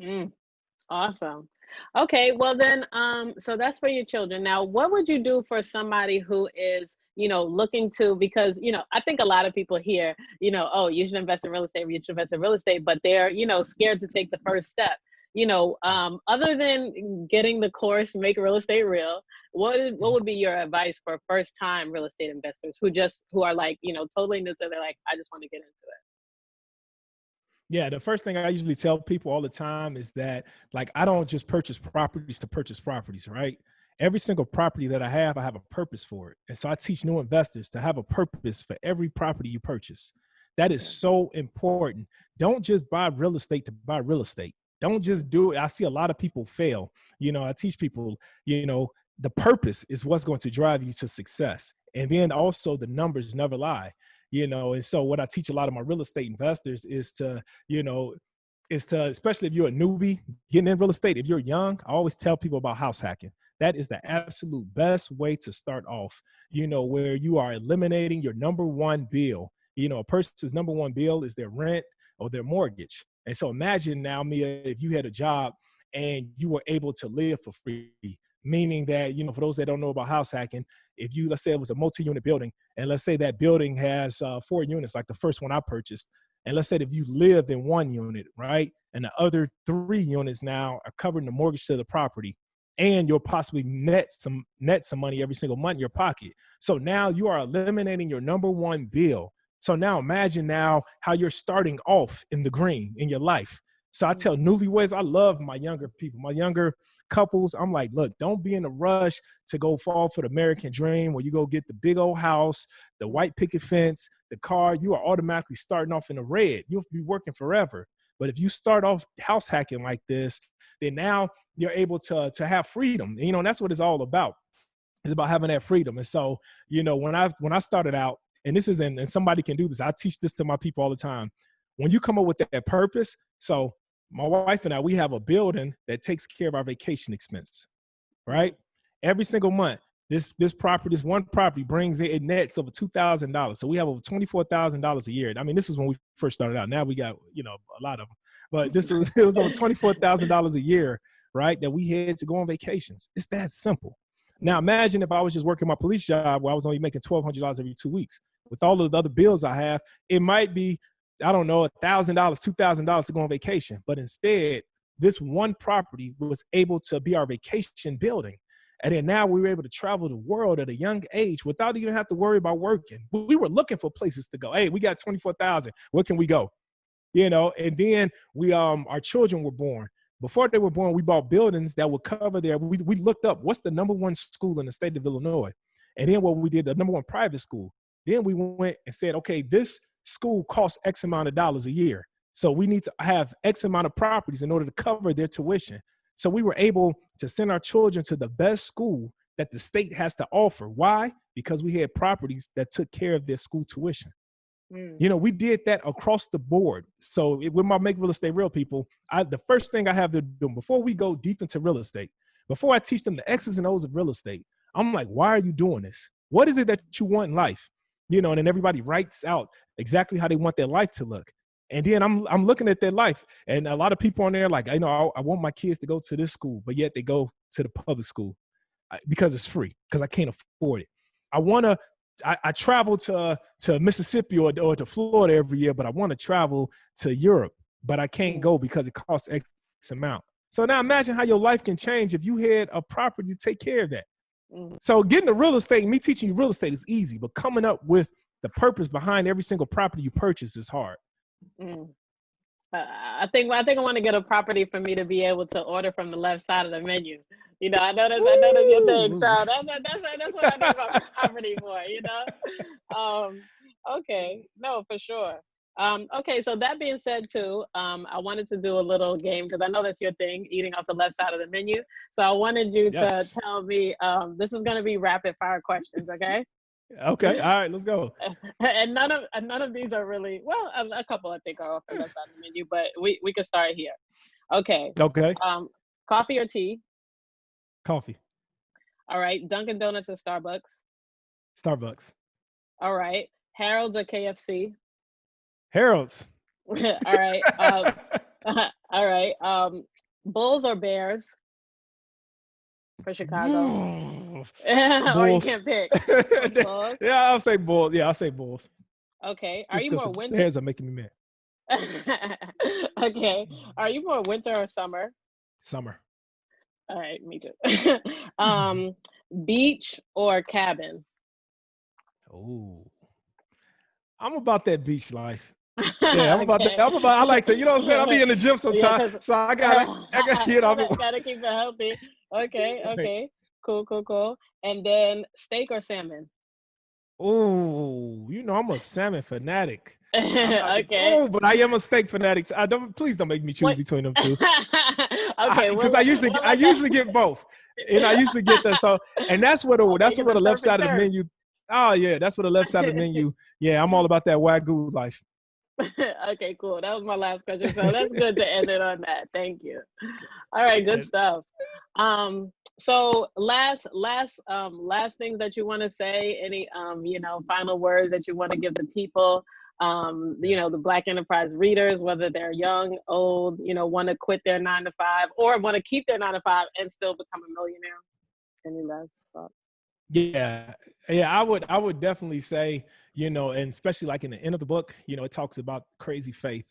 A: Mm, awesome. Okay, well then, so that's for your children. Now, what would you do for somebody who is, looking to, because, I think a lot of people hear, oh, you should invest in real estate, you should invest in real estate, but they're, scared to take the first step. Other than getting the course, Make Real Estate Real, what would be your advice for first time real estate investors who are like, totally new to, they're like, I just want to get into it?
B: Yeah, the first thing I usually tell people all the time is that, like, I don't just purchase properties to purchase properties, right? Every single property that I have a purpose for it. And so I teach new investors to have a purpose for every property you purchase. That is so important. Don't just buy real estate to buy real estate. Don't just do it. I see a lot of people fail. I teach people, the purpose is what's going to drive you to success. And then also the numbers never lie. And so what I teach a lot of my real estate investors is to, especially if you're a newbie getting in real estate, if you're young, I always tell people about house hacking. That is the absolute best way to start off, where you are eliminating your number one bill. A person's number one bill is their rent or their mortgage. And so imagine now, Mia, if you had a job and you were able to live for free, meaning that, for those that don't know about house hacking, if you, let's say it was a multi-unit building, and let's say that building has 4 units, like the first one I purchased. And let's say if you lived in 1 unit, right, and the other 3 units now are covering the mortgage to the property, and you'll possibly net some money every single month in your pocket. So now you are eliminating your number one bill. So now imagine now how you're starting off in the green in your life. So I tell newlyweds, I love my younger people, my younger couples. I'm like, look, don't be in a rush to go fall for the American dream where you go get the big old house, the white picket fence, the car. You are automatically starting off in the red. You'll be working forever. But if you start off house hacking like this, then now you're able to have freedom. And that's what it's all about. It's about having that freedom. And so, when I started out, and this is, and somebody can do this, I teach this to my people all the time. When you come up with that purpose, so my wife and I, we have a building that takes care of our vacation expense, right? Every single month, this one property brings in, it nets over $2,000. So we have over $24,000 a year. I mean, this is when we first started out. Now we got, a lot of them, but it was over $24,000 a year, right? That we had to go on vacations. It's that simple. Now imagine if I was just working my police job where I was only making $1,200 every 2 weeks. With all of the other bills I have, it might be, I don't know, $1,000, $2,000 to go on vacation. But instead, this one property was able to be our vacation building. And then now we were able to travel the world at a young age without even have to worry about working. We were looking for places to go. Hey, we got 24,000. Where can we go? And then our children were born. Before they were born, we bought buildings that would cover we looked up what's the number one school in the state of Illinois. And then what we did, the number one private school. Then we went and said, okay, this school costs X amount of dollars a year. So we need to have X amount of properties in order to cover their tuition. So we were able to send our children to the best school that the state has to offer. Why? Because we had properties that took care of their school tuition. We did that across the board. So with my Make Real Estate Real people, the first thing I have to do before we go deep into real estate, before I teach them the X's and O's of real estate, I'm like, why are you doing this? What is it that you want in life? And then everybody writes out exactly how they want their life to look. And then I'm looking at their life, and a lot of people on there like, I want my kids to go to this school, but yet they go to the public school because it's free, because I can't afford it. I travel to Mississippi or to Florida every year, but I want to travel to Europe, but I can't go because it costs X amount. So now imagine how your life can change if you had a property to take care of that. So getting the real estate, me teaching you real estate is easy, but coming up with the purpose behind every single property you purchase is hard.
A: I think I want to get a property for me to be able to order from the left side of the menu. You know, I know that's your thing. So that's what I need my property for. You know, okay, no, for sure. Okay, so that being said, too, I wanted to do a little game because I know that's your thing, eating off the left side of the menu. So I wanted you to tell me. This is going to be rapid fire questions. Okay.
B: Okay. All right. Let's go.
A: And none of these are really, well, a couple I think are off the left side of the menu, but we can start here. Okay.
B: Okay.
A: Coffee or tea?
B: Coffee.
A: All right. Dunkin' Donuts or Starbucks?
B: Starbucks.
A: All right. Harold's or KFC?
B: Harold's.
A: All right. All right. Bulls or Bears? For Chicago. Or you can't pick. Bulls?
B: Yeah, I'll say Bulls. Yeah, I'll say Bulls.
A: Okay. Are you more winter?
B: Bears are making me mad.
A: Okay. Are you more winter or summer?
B: Summer.
A: All right, me too. Beach or cabin?
B: Oh, I'm about that beach life. Yeah, I'm about that. I like to, you know what I'm saying? I'll be in the gym sometimes,
A: Yeah,
B: so I gotta, you know.
A: Gotta keep it healthy. Okay. Cool. And then steak or salmon?
B: Oh, you know, I'm a salmon fanatic.
A: Okay.
B: Oh, but I am a steak fanatic. Please don't make me choose between them two.
A: Okay,
B: because I usually get both, and I usually get that. So, and that's what the left side of the menu. Oh yeah, that's what the left side of the menu. Yeah, I'm all about that Wagyu life.
A: Okay, cool. That was my last question. So that's good to end it on that. Thank you. All right, good stuff. So last things that you want to say, any final words that you want to give the people, the Black Enterprise readers, whether they're young, old, want to quit their 9 to 5 or want to keep their 9 to 5 and still become a millionaire. Any last thoughts?
B: Yeah, I would definitely say, and especially like in the end of the book, it talks about crazy faith.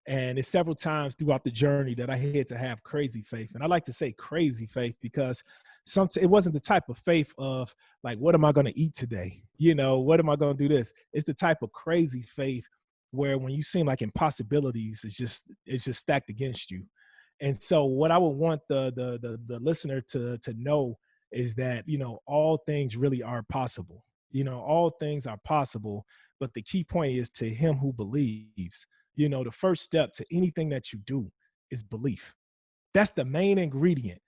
B: And it's several times throughout the journey that I had to have crazy faith. And I like to say crazy faith because it wasn't the type of faith of like, what am I going to eat today? What am I going to do this? It's the type of crazy faith where when you seem like impossibilities, it's just stacked against you. And so what I would want the listener to know is that, all things really are possible. All things are possible. But the key point is to him who believes. The first step to anything that you do is belief. That's the main ingredient.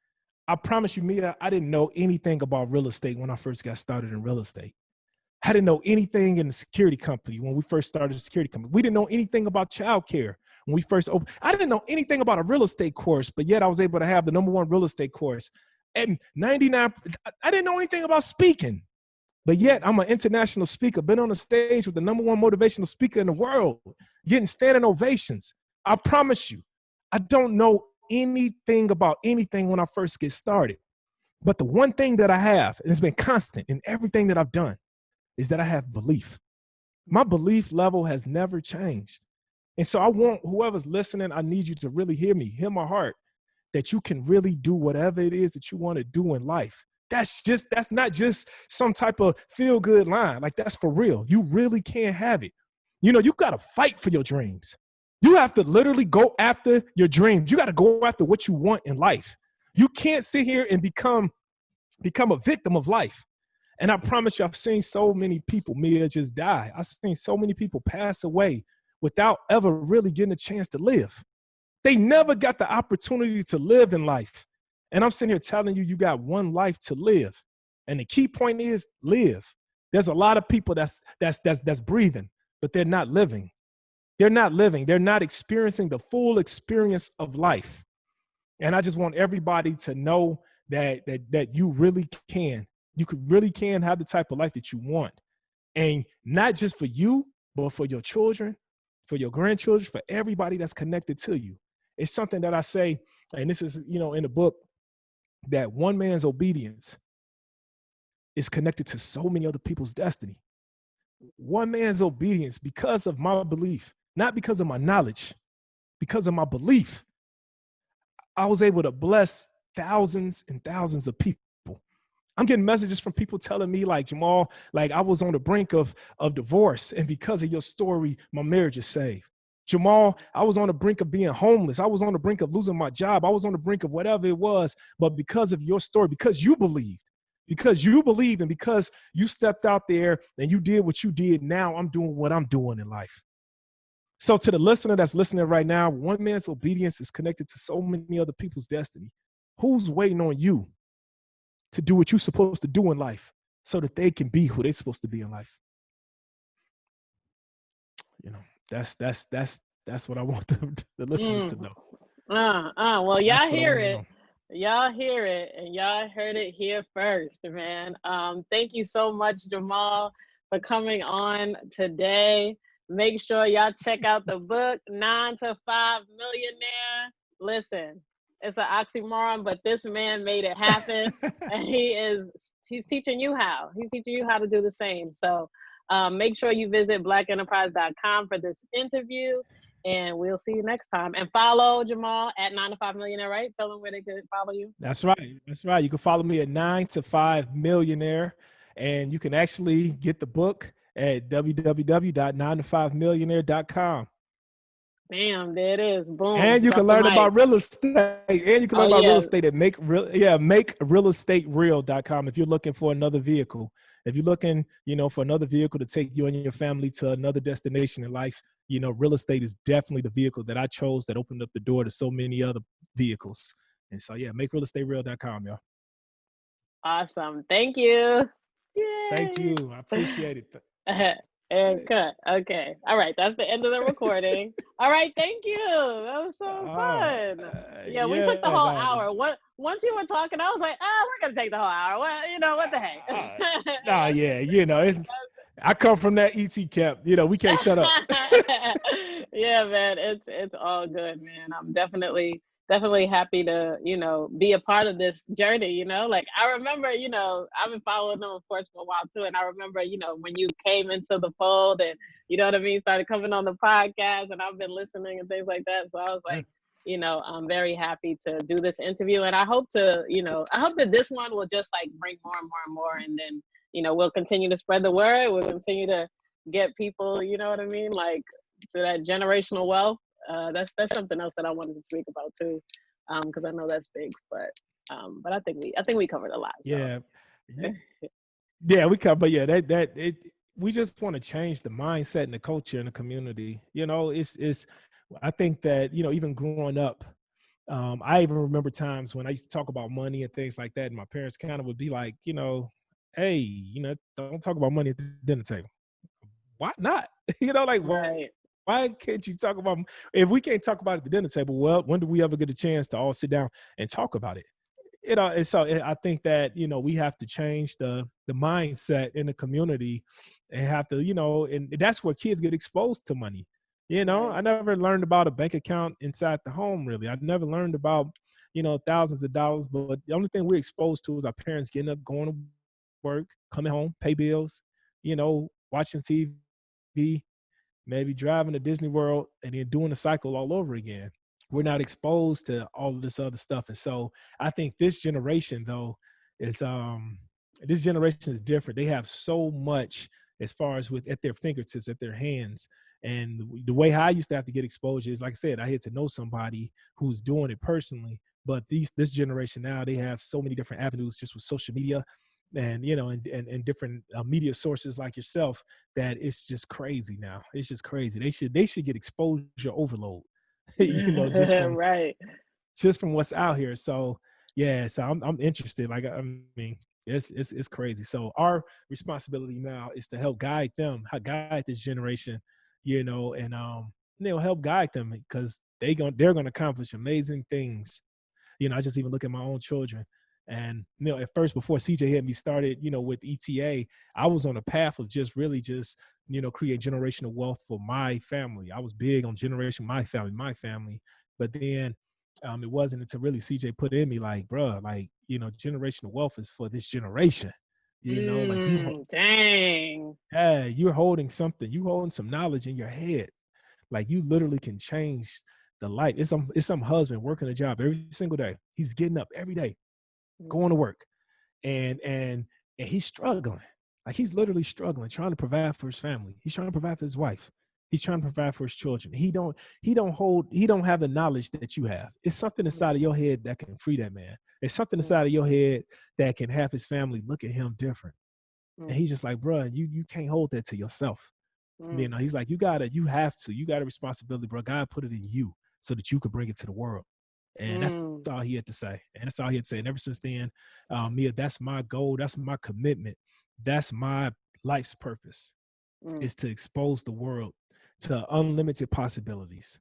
B: I promise you, Mia, I didn't know anything about real estate when I first got started in real estate. I didn't know anything in the security company when we first started the security company. We didn't know anything about childcare when we first opened. I didn't know anything about a real estate course, but yet I was able to have the #1 real estate course. And 99, I didn't know anything about speaking. But yet I'm an international speaker, been on the stage with the #1 motivational speaker in the world, getting standing ovations. I promise you, I don't know anything about anything when I first get started. But the one thing that I have, and it's been constant in everything that I've done, is that I have belief. My belief level has never changed. And so I want whoever's listening, I need you to really hear me, hear my heart, that you can really do whatever it is that you want to do in life. That's not just some type of feel good line. Like that's for real. You really can have it. You got to fight for your dreams. You have to literally go after your dreams. You got to go after what you want in life. You can't sit here and become a victim of life. And I promise you, I've seen so many people, Mia, just die. I've seen so many people pass away without ever really getting a chance to live. They never got the opportunity to live in life. And I'm sitting here telling you, you got one life to live. And the key point is live. There's a lot of people that's breathing, but they're not living. They're not living. They're not experiencing the full experience of life. And I just want everybody to know that you really can. You really can have the type of life that you want. And not just for you, but for your children, for your grandchildren, for everybody that's connected to you. It's something that I say, and this is, in the book, that one man's obedience is connected to so many other people's destiny. One man's obedience, because of my belief, not because of my knowledge, because of my belief, I was able to bless thousands and thousands of people. I'm getting messages from people telling me, like, Jamal, like, I was on the brink of divorce, and because of your story, my marriage is saved. Jamal, I was on the brink of being homeless. I was on the brink of losing my job. I was on the brink of whatever it was. But because of your story, because you believed, and because you stepped out there and you did what you did, now I'm doing what I'm doing in life. So to the listener that's listening right now, one man's obedience is connected to so many other people's destiny. Who's waiting on you to do what you're supposed to do in life so that they can be who they're supposed to be in life? That's what I want the listener to know.
A: Well,
B: That's
A: y'all
B: what I
A: hear
B: want to
A: it.
B: know.
A: Y'all hear it, and y'all heard it here first, man. Thank you so much, Jamal, for coming on today. Make sure y'all check out the book, 9 to 5 Millionaire. Listen, it's an oxymoron, but this man made it happen, and he's teaching you how. He's teaching you how to do the same. So make sure you visit blackenterprise.com for this interview. And we'll see you next time. And follow Jamal at 9 to 5 Millionaire, right? Tell them where they could follow you.
B: That's right. That's right. You can follow me at 9 to 5 Millionaire. And you can actually get the book at www.9to5millionaire.com.
A: Bam, there it is. Boom.
B: And you can
A: Drop the
B: learn
A: mic.
B: about real estate. And you can
A: Oh,
B: learn about real
A: yeah.
B: estate at makerealestatereal.com if you're looking for another vehicle. If you're looking, for another vehicle to take you and your family to another destination in life, real estate is definitely the vehicle that I chose that opened up the door to so many other vehicles. And so, yeah, makerealestatereal.com, y'all.
A: Awesome. Thank you. Yay.
B: Thank you. I appreciate it.
A: And cut. Okay. All right. That's the end of the recording. All right. Thank you. That was so fun. Yeah, we took the whole hour. Once you were talking, I was like, we're going to take the whole hour. Well, what the heck?
B: It's I come from that ET camp. We can't shut up.
A: Yeah, man. It's all good, man. I'm definitely happy to, be a part of this journey, like I remember, I've been following them of course for a while too. And I remember, when you came into the fold and started coming on the podcast, and I've been listening and things like that. So I was like, I'm very happy to do this interview, and I hope that this one will just like bring more and more and more. And then, we'll continue to spread the word. We'll continue to get people, like to that generational wealth. That's something else that I wanted to speak about too, because I know that's big. But I think we covered a lot. So.
B: Yeah, yeah, we covered. But yeah, we just want to change the mindset and the culture in the community. It's I think that even growing up, I even remember times when I used to talk about money and things like that, and my parents kind of would be like, hey, don't talk about money at the dinner table. Why not? Like
A: Right.
B: why can't you talk about, if we can't talk about it at the dinner table, well, when do we ever get a chance to all sit down and talk about it? And so I think that, we have to change the mindset in the community and have to, and that's where kids get exposed to money.
A: Right.
B: I never learned about a bank account inside the home, really. I never learned about, thousands of dollars, but the only thing we're exposed to is our parents getting up, going to work, coming home, pay bills, watching TV, maybe driving to Disney World, and then doing the cycle all over again. We're not exposed to all of this other stuff. And so I think this generation, though, is different. They have so much as far as at their fingertips, at their hands. And the way I used to have to get exposure is, like I said, I had to know somebody who's doing it personally. But this generation now, they have so many different avenues just with social media and and different media sources like yourself, that it's just crazy now. It's just crazy. They should get exposure overload,
A: Right.
B: just from what's out here. So yeah, so I'm interested. Like, I mean, it's crazy. So our responsibility now is to help guide them, guide this generation, and help guide them, because they're gonna accomplish amazing things. I just even look at my own children, And, at first, before CJ had me started, with ETA, I was on a path of just really just, create generational wealth for my family. I was big on generation, my family. But then it wasn't until really CJ put in me like, bro, like, generational wealth is for this generation. Like
A: Dang.
B: yeah, you're holding something, you holding some knowledge in your head. Like you literally can change the life. It's some husband working a job every single day. He's getting up every day, going to work, and he's struggling. Like he's literally struggling, trying to provide for his family. He's trying to provide for his wife. He's trying to provide for his children. He don't have the knowledge that you have. It's something inside of your head that can free that man. It's something inside of your head that can have his family look at him different. And he's just like, bro, you can't hold that to yourself. He's like, you got a responsibility, bro. God put it in you so that you could bring it to the world. And that's all he had to say. And that's all he had to say. And ever since then, Mia, that's my goal. That's my commitment. That's my life's purpose is to expose the world to unlimited possibilities.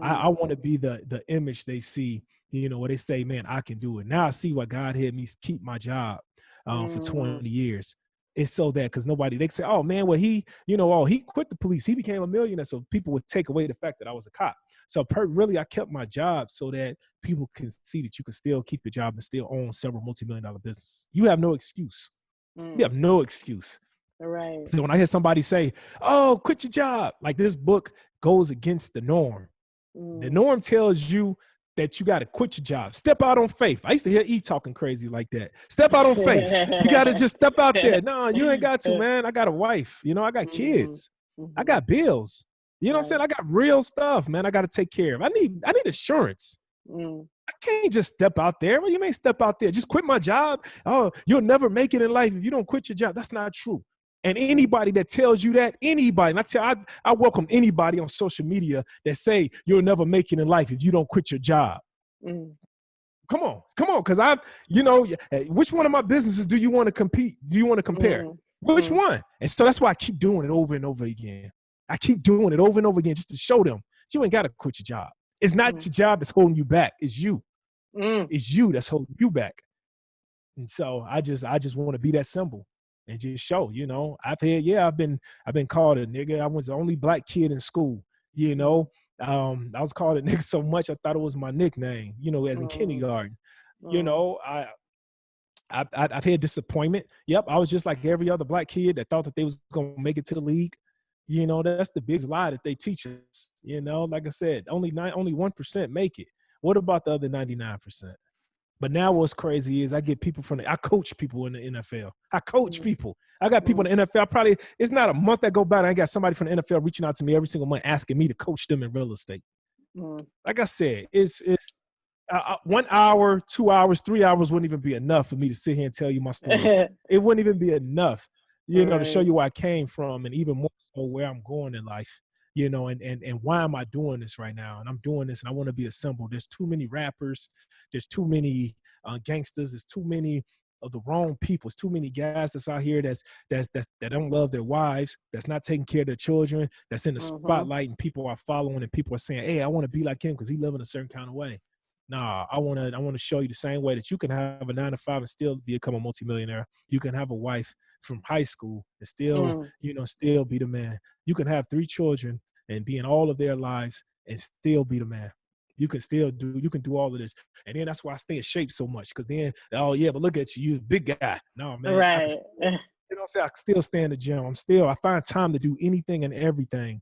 B: I want to be the image they see, where they say, man, I can do it. Now I see why God had me keep my job for 20 years. It's so that because they say, oh man, well he quit the police, he became a millionaire, so people would take away the fact that I was a cop. So really, I kept my job so that people can see that you can still keep your job and still own several multi-million-dollar businesses. You have no excuse. You have no excuse.
A: Right.
B: So when I hear somebody say, oh, quit your job, like this book goes against the norm. The norm tells you that you got to quit your job. Step out on faith. I used to hear E talking crazy like that. Step out on faith. You got to just step out there. No, you ain't got to, man. I got a wife. I got kids. I got bills. You know what I'm saying? I got real stuff, man. I got to take care of. I need assurance. I can't just step out there. Well, you may step out there. Just quit my job. Oh, you'll never make it in life if you don't quit your job. That's not true. And anybody that tells you that, and I welcome anybody on social media that say you'll never make it in life if you don't quit your job. Come on, because which one of my businesses do you want to compete? Do you want to compare? Which one? And so that's why I keep doing it over and over again. I keep doing it over and over again just to show them you ain't got to quit your job. It's not your job that's holding you back. It's you. It's you that's holding you back. And so I just want to be that symbol. And just show, I've been called a nigga. I was the only black kid in school, I was called a nigga so much I thought it was my nickname, as in kindergarten. I've had disappointment. Yep, I was just like every other black kid that thought that they was gonna make it to the league. That's the biggest lie that they teach us. Like I said, only 1% make it. What about the other 99%? But now what's crazy is I get people I coach people in the NFL. I coach people. I got people in the NFL. It's not a month that go by and I got somebody from the NFL reaching out to me every single month asking me to coach them in real estate. Like I said, it's 1 hour, 2 hours, 3 hours wouldn't even be enough for me to sit here and tell you my story. It wouldn't even be enough, to show you where I came from and even more so where I'm going in life. And why am I doing this right now? And I'm doing this and I want to be a symbol. There's too many rappers. There's too many gangsters. There's too many of the wrong people. There's too many guys that's out here that don't love their wives, that's not taking care of their children, that's in the spotlight and people are following and people are saying, hey, I want to be like him because he live in a certain kind of way. Nah, I want to show you the same way that you can have a 9 to 5 and still become a multimillionaire. You can have a wife from high school and still, still be the man. You can have 3 children and be in all of their lives and still be the man. You can do all of this. And then that's why I stay in shape so much. Because then, oh yeah, but look at you, you big guy. No, man.
A: Right.
B: I can still stay in the gym. I find time to do anything and everything.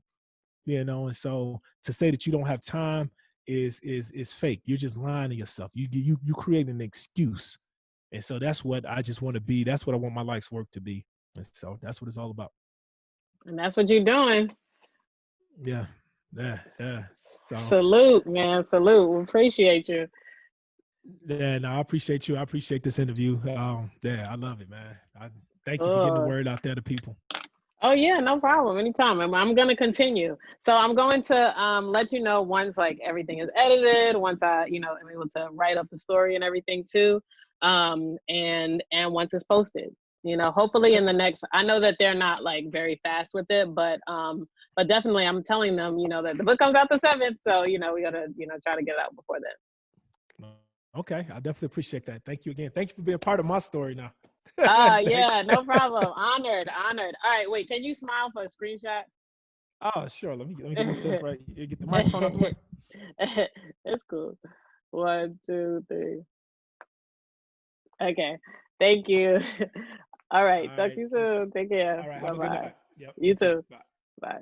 B: And so to say that you don't have time is fake. You're just lying to yourself. You create an excuse. And so that's what I just want to be. That's what I want my life's work to be. And so that's what it's all about.
A: And that's what you're doing.
B: Yeah. So,
A: salute, man. Salute. We appreciate you.
B: Yeah, no, I appreciate you. I appreciate this interview. I love it, man. Thank you for getting the word out there to people.
A: Oh yeah, no problem. Anytime. I'm going to continue. So I'm going to let you know once like everything is edited, once I'm able to write up the story and everything too. And once it's posted, hopefully in the next, I know that they're not like very fast with it, but definitely I'm telling them, that the book comes out the 7th. So, we got to, try to get it out before then.
B: Okay, I definitely appreciate that. Thank you again. Thank you for being part of my story now.
A: Yeah, no problem. Honored, honored. All right, wait, can you smile for a screenshot?
B: Oh, sure. Let me get myself right. You get the microphone out the way.
A: It's cool. 1, 2, 3. Okay. Thank you. All
B: All
A: right. Talk to
B: right.
A: you soon. Take care.
B: All right. Have a good
A: Bye-bye.
B: night. Yep. You
A: You
B: too.
A: too.
B: Bye.
A: Bye.